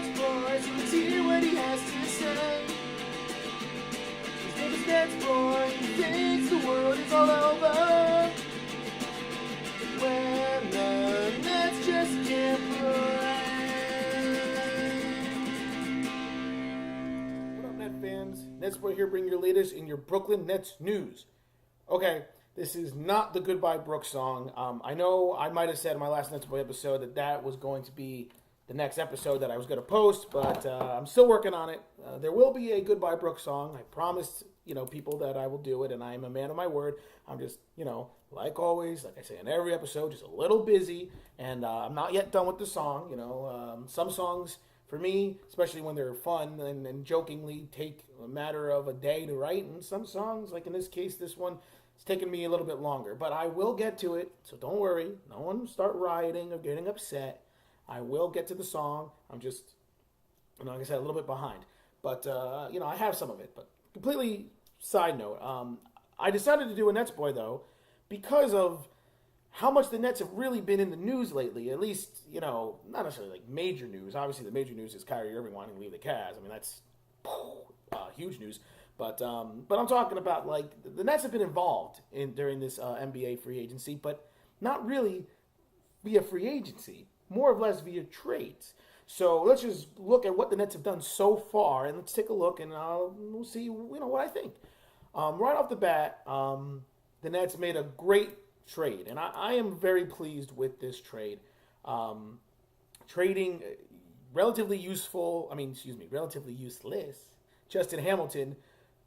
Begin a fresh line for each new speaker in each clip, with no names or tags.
NetsBoy, so let's hear what he has to say. His name is NetsBoy, he thinks the world is all over when the Nets just can't play. What up, Net fans? NetsBoy here, bringing your latest in your Brooklyn Nets news. Okay, this is not the Goodbye Brooks song. I know I might have said in my last NetsBoy episode that was going to be the next episode that I was going to post, but I'm still working on it. There will be a Goodbye Brooks song. I promised, people that I will do it, and I am a man of my word. I'm just, like always, like I say in every episode, just a little busy, and I'm not yet done with the song. Some songs, for me, especially when they're fun and jokingly, take a matter of a day to write, and some songs, like in this case, this one, it's taken me a little bit longer, but I will get to it, so don't worry. No one start rioting or getting upset. I will get to the song. I'm just, like I said, a little bit behind. But, I have some of it. But completely side note, I decided to do a NetsBoy, though, because of how much the Nets have really been in the news lately. At least, not necessarily like major news. Obviously, the major news is Kyrie Irving wanting to leave the Cavs. I mean, that's huge news. But I'm talking about, like, the Nets have been involved during this NBA free agency, but not really via free agency. More or less via trades. So let's just look at what the Nets have done so far, and let's take a look, and we'll see, what I think. Right off the bat, the Nets made a great trade, and I am very pleased with this trade. Trading relatively useless Justin Hamilton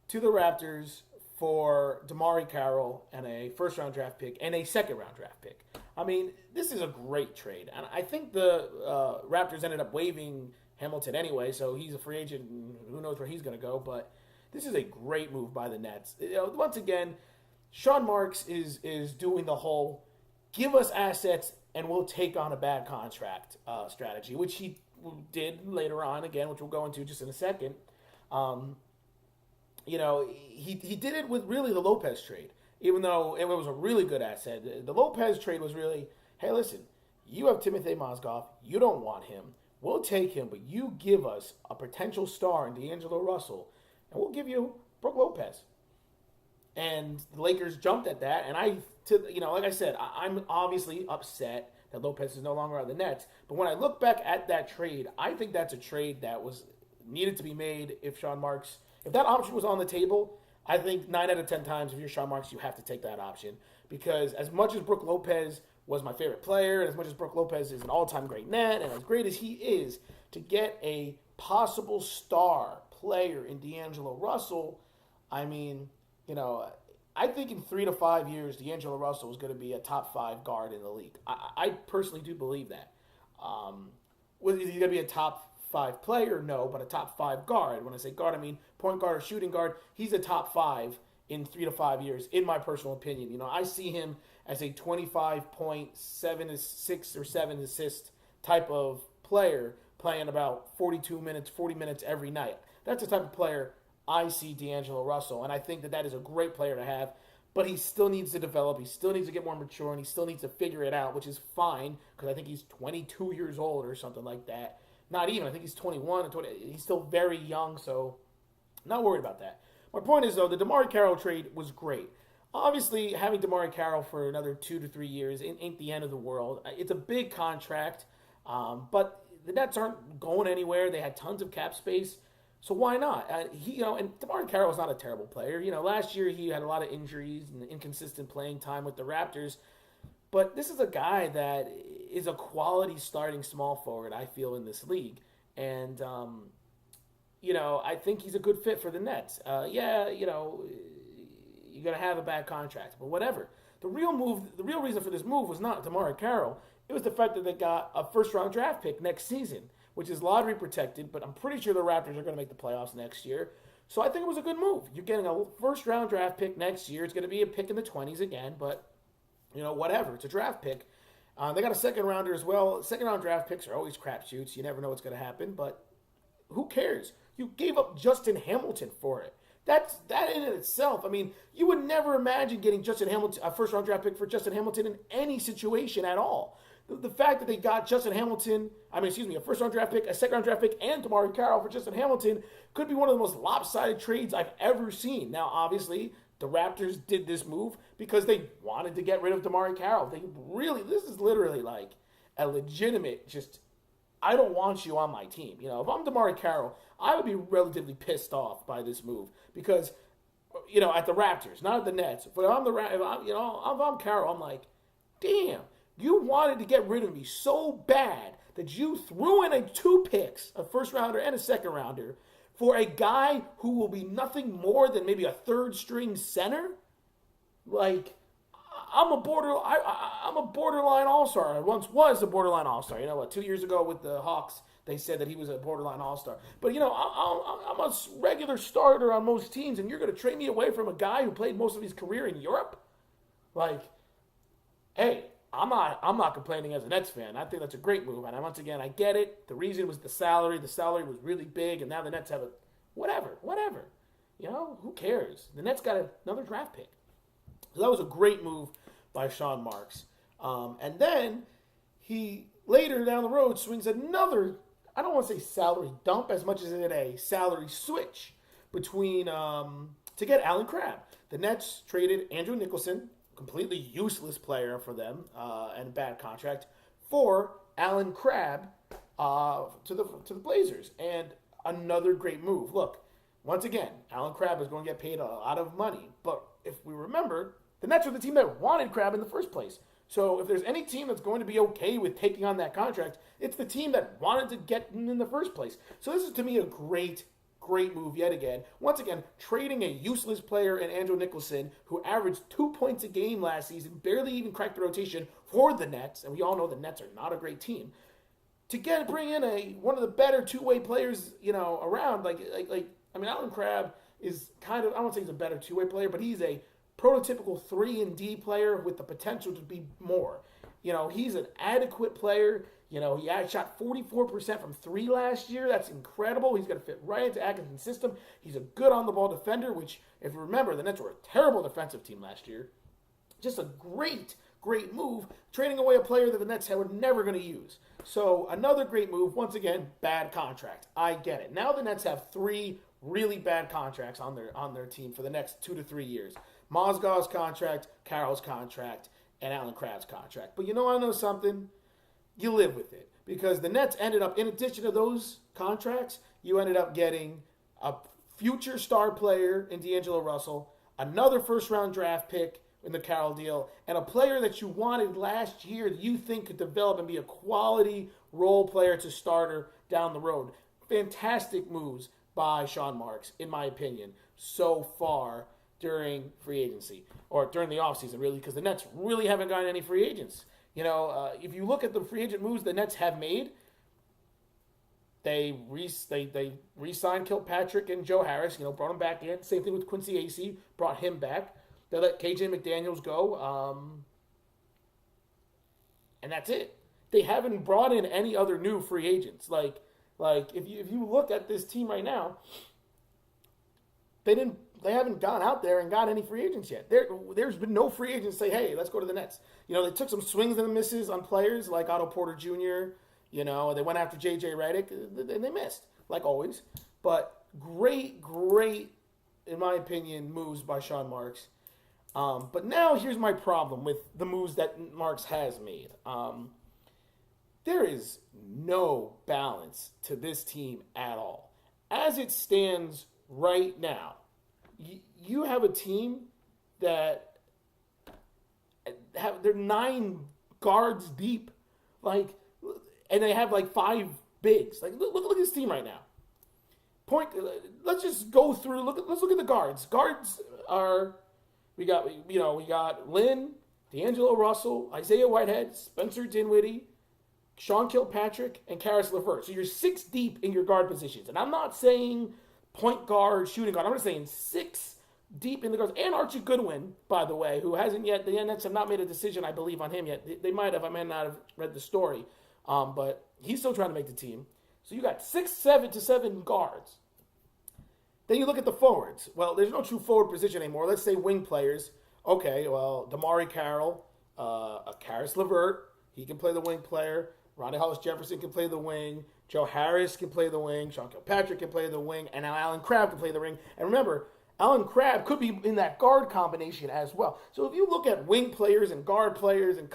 to the Raptors for Demarre Caroll and a first-round draft pick and a second-round draft pick. I mean, this is a great trade. And I think the Raptors ended up waiving Hamilton anyway, so he's a free agent, and who knows where he's going to go. But this is a great move by the Nets. Once again, Sean Marks is doing the whole give us assets and we'll take on a bad contract strategy, which he did later on, again, which we'll go into just in a second. He did it with really the Lopez trade. Even though it was a really good asset, the Lopez trade was really, hey, listen, you have Timothy Mozgov. You don't want him. We'll take him, but you give us a potential star in D'Angelo Russell, and we'll give you Brook Lopez. And the Lakers jumped at that, and like I said, I'm obviously upset that Lopez is no longer on the Nets. But when I look back at that trade, I think that's a trade that was needed to be made if that option was on the table. I think 9 out of 10 times, if you're Sean Marks, you have to take that option. Because as much as Brook Lopez was my favorite player, and as much as Brook Lopez is an all-time great Net, and as great as he is, to get a possible star player in D'Angelo Russell, I mean, I think in 3 to 5 years, D'Angelo Russell is going to be a top 5 guard in the league. I personally do believe that. Whether he's going to be a top 5 player, no, but a top 5 guard. When I say guard, I mean point guard or shooting guard. He's a top 5 in 3 to 5 years, in my personal opinion. I see him as a 25.7 6 or 7 assist type of player playing about 42 minutes, 40 minutes every night. That's the type of player I see D'Angelo Russell, and I think that is a great player to have, but he still needs to develop. He still needs to get more mature, and he still needs to figure it out, which is fine, because I think he's 22 years old or something like that. Not even. I think he's 21. He's still very young, so not worried about that. My point is, though, the Demarre Caroll trade was great. Obviously, having Demarre Caroll for another 2 to 3 years ain't the end of the world. It's a big contract, but the Nets aren't going anywhere. They had tons of cap space, so why not? And Demarre Caroll is not a terrible player. Last year he had a lot of injuries and inconsistent playing time with the Raptors, but this is a guy that is a quality starting small forward, I feel, in this league. And, I think he's a good fit for the Nets. You're going to have a bad contract, but whatever. The real reason for this move was not Demarre Caroll. It was the fact that they got a first-round draft pick next season, which is lottery protected, but I'm pretty sure the Raptors are going to make the playoffs next year. So I think it was a good move. You're getting a first-round draft pick next year. It's going to be a pick in the 20s again, but, whatever. It's a draft pick. They got a second rounder as well. Second round draft picks are always crapshoots. You never know what's going to happen, but who cares? You gave up Justin Hamilton for it. That in itself, I mean, you would never imagine getting Justin Hamilton, a first round draft pick for Justin Hamilton in any situation at all. The fact that they got Justin Hamilton, a first-round draft pick, a second-round draft pick, and Demarre Caroll for Justin Hamilton could be one of the most lopsided trades I've ever seen. Now, obviously, the Raptors did this move because they wanted to get rid of Demarre Caroll. This is literally like a legitimate I don't want you on my team. If I'm Demarre Caroll, I would be relatively pissed off by this move because, at the Raptors, not at the Nets. But if I'm Caroll, I'm like, damn, you wanted to get rid of me so bad that you threw in 2 picks, a first rounder and a second rounder, for a guy who will be nothing more than maybe a third string center. Like, I'm a borderline all-star. I once was a borderline all-star. 2 years ago with the Hawks, they said that he was a borderline all-star. But, I'm a regular starter on most teams, and you're going to trade me away from a guy who played most of his career in Europe? Like, hey, I'm not complaining as a Nets fan. I think that's a great move. And once again, I get it. The reason was the salary. The salary was really big, and now the Nets have whatever. Who cares? The Nets got another draft pick. So that was a great move by Sean Marks. And then he, later down the road, swings another, I don't want to say salary dump as much as it a salary switch between, to get Allen Crabbe. The Nets traded Andrew Nicholson, completely useless player for them, and a bad contract, for Allen Crabbe to the Blazers. And another great move. Look, once again, Allen Crabbe is going to get paid a lot of money. But if we remember, the Nets were the team that wanted Crabbe in the first place. So if there's any team that's going to be okay with taking on that contract, it's the team that wanted to get him in the first place. So this is, to me, a great move yet again. Once again, trading a useless player in Andrew Nicholson, who averaged 2 points a game last season, barely even cracked the rotation for the Nets, and we all know the Nets are not a great team, to bring in one of the better two-way players, around. Allen Crabbe is kind of, I won't say he's a better two-way player, but he's a prototypical 3-and-D player with the potential to be more. He's an adequate player. He shot 44% from 3 last year. That's incredible. He's going to fit right into Atkinson's system. He's a good on-the-ball defender, which, if you remember, the Nets were a terrible defensive team last year. Just a great move, trading away a player that the Nets were never going to use. So another great move. Once again, bad contract. I get it. Now the Nets have 3 really bad contracts on their team for the next 2 to 3 years. Mozgov's contract, Carroll's contract, and Allen Crabbe's contract. But I know something. You live with it. Because the Nets ended up, in addition to those contracts, you ended up getting a future star player in D'Angelo Russell, another first-round draft pick in the Caroll deal, and a player that you wanted last year that you think could develop and be a quality role player to starter down the road. Fantastic moves by Sean Marks, in my opinion, so far during free agency, or during the offseason, really, because the Nets really haven't gotten any free agents. If you look at the free agent moves the Nets have made, they re-signed Kilpatrick and Joe Harris, brought him back in. Same thing with Quincy Acey, brought him back. They let KJ McDaniels go, and that's it. They haven't brought in any other new free agents. Like if you look at this team right now, they haven't gone out there and got any free agents yet. There's been no free agents say, hey, let's go to the Nets. They took some swings and misses on players like Otto Porter Jr., they went after J.J. Redick, and they missed, like always. But great, in my opinion, moves by Sean Marks. But now here's my problem with the moves that Marks has made. There is no balance to this team at all. As it stands right now, you have a team that they're 9 guards deep, and they have 5 bigs. Look at this team right now. Let's just go through. Let's look at the guards. Guards are we got Lynn, D'Angelo Russell, Isaiah Whitehead, Spencer Dinwiddie, Sean Kilpatrick, and Karis LeVert. So you're 6 deep in your guard positions, and I'm not saying point guard, shooting guard. I'm just saying 6 deep in the guards. And Archie Goodwin, by the way, who hasn't yet, the Nets have not made a decision, I believe, on him yet. They might have. I may not have read the story. But he's still trying to make the team. So you got 7 guards. Then you look at the forwards. Well, there's no true forward position anymore. Let's say wing players. Okay, well, Demarre Caroll, Karis LeVert, He can play the wing player. Rondae Hollis-Jefferson can play the wing. Joe Harris can play the wing. Sean Kilpatrick can play the wing. And now Alan Crabb can play the ring. And remember, Alan Crabb could be in that guard combination as well. So if you look at wing players and guard players and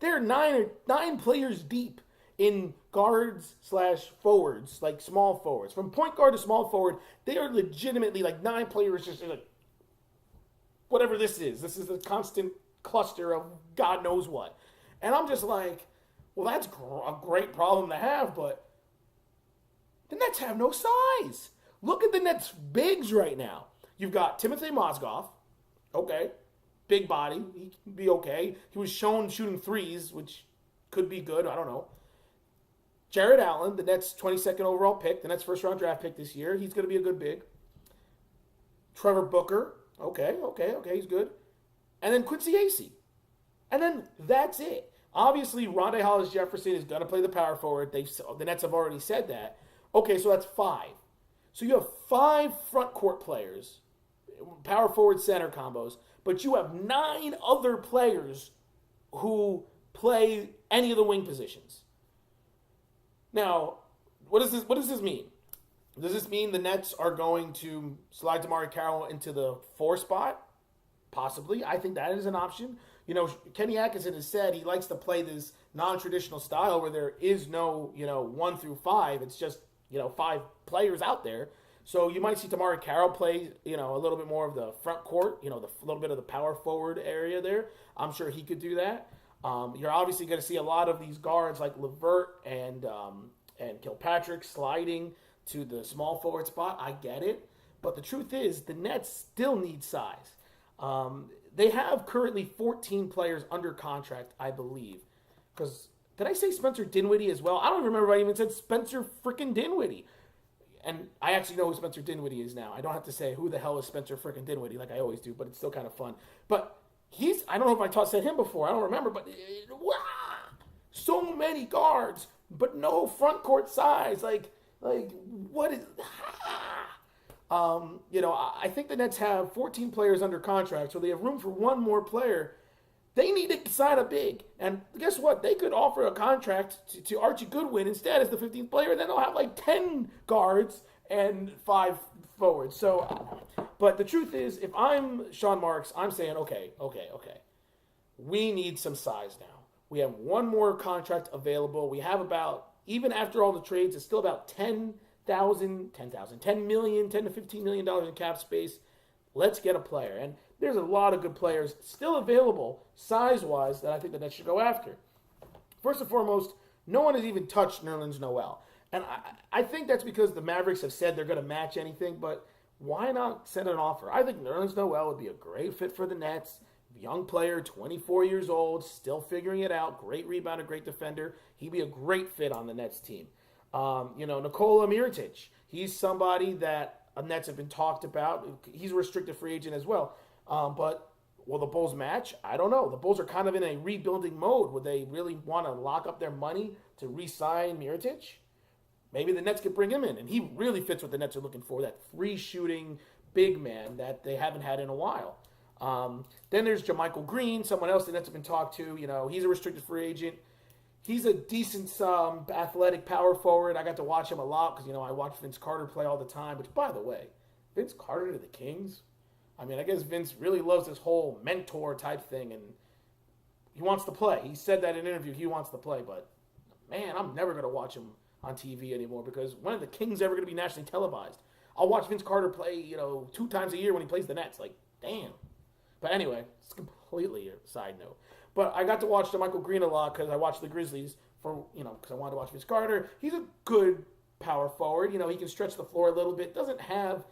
they're nine players deep in guards / forwards, like small forwards. From point guard to small forward, they are legitimately like 9 players just like whatever this is. This is a constant cluster of God knows what. And I'm just like, well, that's a great problem to have, but the Nets have no size. Look at the Nets' bigs right now. You've got Timothy Mozgov, okay, big body, he can be okay. He was shown shooting threes, which could be good, I don't know. Jarrett Allen, the Nets' 22nd overall pick, the Nets' first-round draft pick this year, he's going to be a good big. Trevor Booker, okay, he's good. And then Quincy Acey. And then that's it. Obviously, Rondae Hollis-Jefferson is going to play the power forward. The Nets have already said that. Okay, so that's 5. So you have 5 front court players, power forward center combos, but you have 9 other players who play any of the wing positions. Now, what does this mean? Does this mean the Nets are going to slide Demarre Caroll into the 4 spot? Possibly. I think that is an option. You know, Kenny Atkinson has said he likes to play this non-traditional style where there is no, 1 through 5. It's just, 5 players out there. So you might see Demarre Caroll play, a little bit more of the front court, a little bit of the power forward area there. I'm sure he could do that. You're obviously going to see a lot of these guards like LeVert and Kilpatrick sliding to the small forward spot. I get it. But the truth is, the Nets still need size. They have currently 14 players under contract, I believe. Because, did I say Spencer Dinwiddie as well? I don't remember if I even said Spencer frickin' Dinwiddie. And I actually know who Spencer Dinwiddie is now. I don't have to say who the hell is Spencer frickin' Dinwiddie like I always do, but it's still kind of fun. But I don't know if I said him before. I don't remember, but so many guards, but no front court size. Like what is... I think the Nets have 14 players under contract, so they have room for one more player. They need to sign a big. And guess what? They could offer a contract to Archie Goodwin instead as the 15th player, and then they'll have like 10 guards and 5 forwards. So, but the truth is, if I'm Sean Marks, I'm saying, okay. We need some size now. We have one more contract available. We have about, even after all the trades, it's still about $10 million, $10 to $15 million in cap space. Let's get a player. And there's a lot of good players still available, size-wise, that I think the Nets should go after. First and foremost, no one has even touched Nerlens Noel. And I think that's because the Mavericks have said they're going to match anything, but why not send an offer? I think Nerlens Noel would be a great fit for the Nets. Young player, 24 years old, still figuring it out. Great rebounder, great defender. He'd be a great fit on the Nets team. Nikola Mirotic, he's somebody that Nets have been talked about. He's a restricted free agent as well. But will the Bulls match? I don't know. The Bulls are kind of in a rebuilding mode. Would they really want to lock up their money to re-sign Mirotic? Maybe the Nets could bring him in, and he really fits what the Nets are looking for, that free-shooting big man that they haven't had in a while. Then there's JaMychal Green, someone else the Nets have been talked to. He's a restricted free agent. He's a decent, athletic power forward. I got to watch him a lot because, I watch Vince Carter play all the time. Which, by the way, Vince Carter to the Kings? I mean, I guess Vince really loves this whole mentor type thing, and he wants to play. He said that in an interview, he wants to play. But, man, I'm never going to watch him on TV anymore because when are the Kings ever going to be nationally televised? I'll watch Vince Carter play, 2 times a year when he plays the Nets. Like, damn. But anyway, it's completely a side note. But I got to watch JaMychal Green a lot because I watched the Grizzlies because I wanted to watch Vince Carter. He's a good power forward. He can stretch the floor a little bit. Doesn't have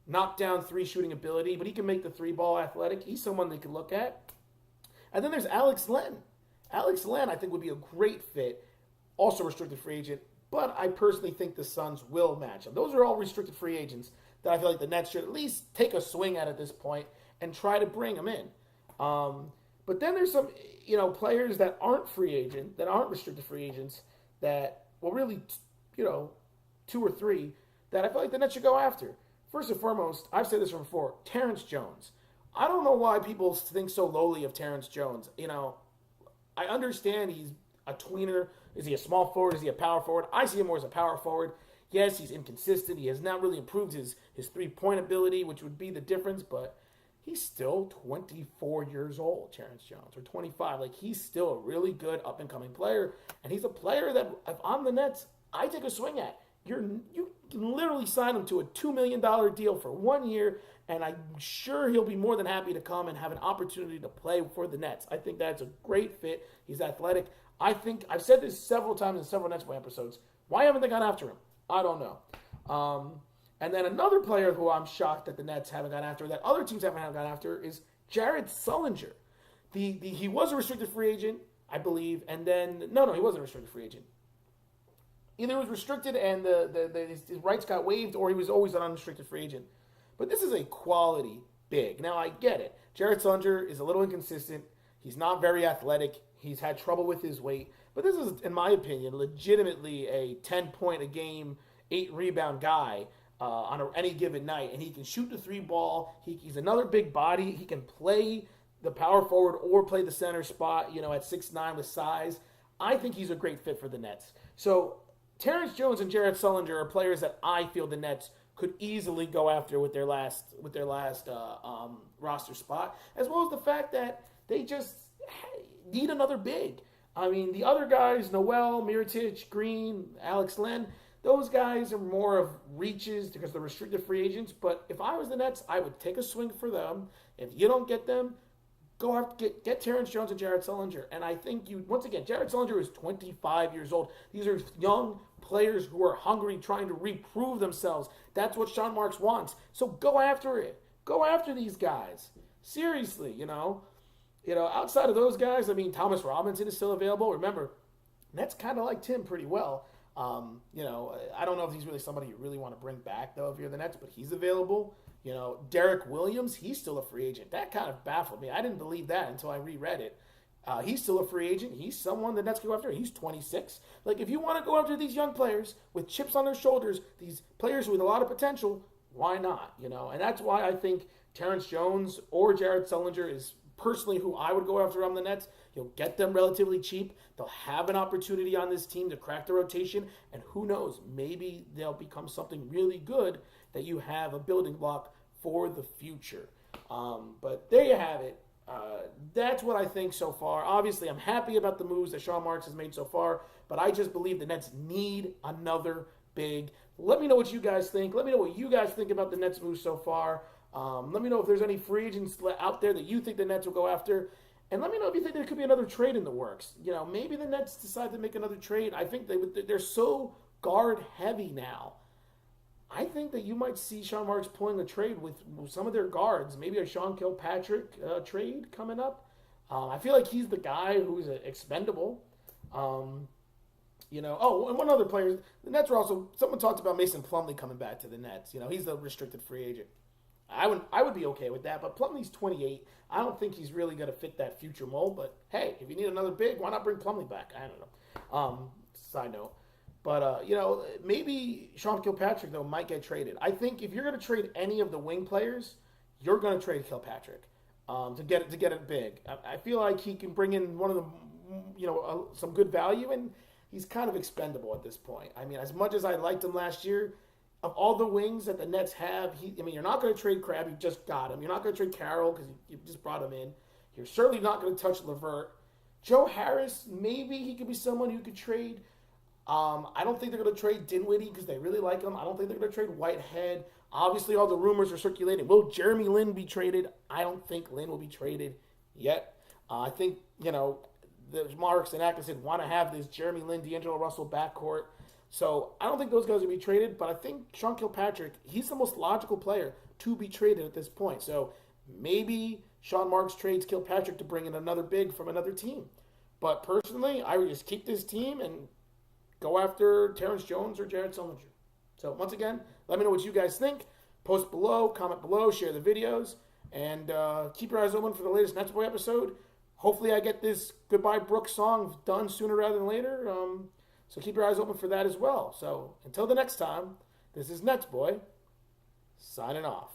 knockdown 3 shooting ability, but he can make the 3-ball athletic. He's someone they can look at. And then there's Alex Len. Alex Len, I think, would be a great fit. Also restricted free agent. But I personally think the Suns will match him. Those are all restricted free agents that I feel like the Nets should at least take a swing at this point and try to bring them in. But then there's some, players that aren't free agent, that aren't restricted free agents, that, well, really, 2 or 3 that I feel like the Nets should go after. First and foremost, I've said this before, Terrence Jones. I don't know why people think so lowly of Terrence Jones. I understand he's a tweener. Is he a small forward? Is he a power forward? I see him more as a power forward. Yes, he's inconsistent. He has not really improved his 3-point ability, which would be the difference, but he's still 24 years old, Terrence Jones, or 25. Like, he's still a really good up-and-coming player, and he's a player that, if I'm the Nets, I take a swing at. You can literally sign him to a $2 million deal for 1 year, and I'm sure he'll be more than happy to come and have an opportunity to play for the Nets. I think that's a great fit. He's athletic. I think I've said this several times in several NetsBoy episodes. Why haven't they gone after him? I don't know. And then another player who I'm shocked that the Nets haven't gone after, that other teams haven't gone after, is Jared Sullinger. He was a restricted free agent, I believe, and then no, he wasn't a restricted free agent. Either he was restricted and his rights got waived, or he was always an unrestricted free agent. But this is a quality big. Now, I get it. Jared Sullinger is a little inconsistent. He's not very athletic. He's had trouble with his weight. But this is, in my opinion, legitimately a 10-point a game, 8-rebound guy on any given night. And he can shoot the 3 ball. He's another big body. He can play the power forward or play the center spot, at 6'9" with size. I think he's a great fit for the Nets. So Terrence Jones and Jared Sullinger are players that I feel the Nets could easily go after with their last roster spot, as well as the fact that they just need another big. I mean, the other guys, Noel, Mirotic, Green, Alex Len, those guys are more of reaches because they're restricted free agents. But if I was the Nets, I would take a swing for them. If you don't get them, go after get Terrence Jones and Jared Sullinger. And I think once again, Jared Sullinger is 25 years old. These are young players who are hungry, trying to reprove themselves. That's what Sean Marks wants. So go after it. Go after these guys. Seriously, outside of those guys, I mean, Thomas Robinson is still available. Remember, Nets kind of liked him pretty well. I don't know if he's really somebody you really want to bring back, though, if you're the Nets, but he's available. Derek Williams, he's still a free agent. That kind of baffled me. I didn't believe that until I reread it. He's still a free agent. He's someone the Nets can go after. He's 26. Like, if you want to go after these young players with chips on their shoulders, these players with a lot of potential, why not? And that's why I think Terrence Jones or Jared Sullinger is personally who I would go after on the Nets. You'll get them relatively cheap. They'll have an opportunity on this team to crack the rotation, and who knows, maybe they'll become something really good that you have a building block for the future. But there you have it. That's what I think so far. Obviously, I'm happy about the moves that Sean Marks has made so far, but I just believe the Nets need another big. Let me know what you guys think. Let me know what you guys think about the Nets moves so far. Let me know if there's any free agents out there that you think the Nets will go after. And let me know if you think there could be another trade in the works. Maybe the Nets decide to make another trade. I think they're so guard heavy now. I think that you might see Sean Marks pulling a trade with some of their guards. Maybe a Sean Kilpatrick trade coming up. I feel like he's the guy who's expendable. And one other player. The Nets were also, someone talked about Mason Plumlee coming back to the Nets. He's the restricted free agent. I would be okay with that, but Plumlee's 28. I don't think he's really going to fit that future mold. But hey, if you need another big, why not bring Plumlee back? I don't know. Side note, but maybe Sean Kilpatrick though might get traded. I think if you're going to trade any of the wing players, you're going to trade Kilpatrick to get it big. I feel like he can bring in one of the some good value, and he's kind of expendable at this point. I mean, as much as I liked him last year. Of all the wings that the Nets have, you're not going to trade Crabbe. You just got him. You're not going to trade Carroll because you just brought him in. You're certainly not going to touch LeVert. Joe Harris, maybe he could be someone you could trade. I don't think they're going to trade Dinwiddie because they really like him. I don't think they're going to trade Whitehead. Obviously, all the rumors are circulating. Will Jeremy Lin be traded? I don't think Lin will be traded yet. I think, the Marks and Atkinson want to have this Jeremy Lin, D'Angelo Russell backcourt. So I don't think those guys will be traded, but I think Sean Kilpatrick, he's the most logical player to be traded at this point. So maybe Sean Marks trades Kilpatrick to bring in another big from another team. But personally, I would just keep this team and go after Terrence Jones or Jared Sullinger. So once again, let me know what you guys think. Post below, comment below, share the videos, and keep your eyes open for the latest NetsBoy episode. Hopefully I get this Goodbye Brooks song done sooner rather than later. So keep your eyes open for that as well. So until the next time, this is NetsBoy signing off.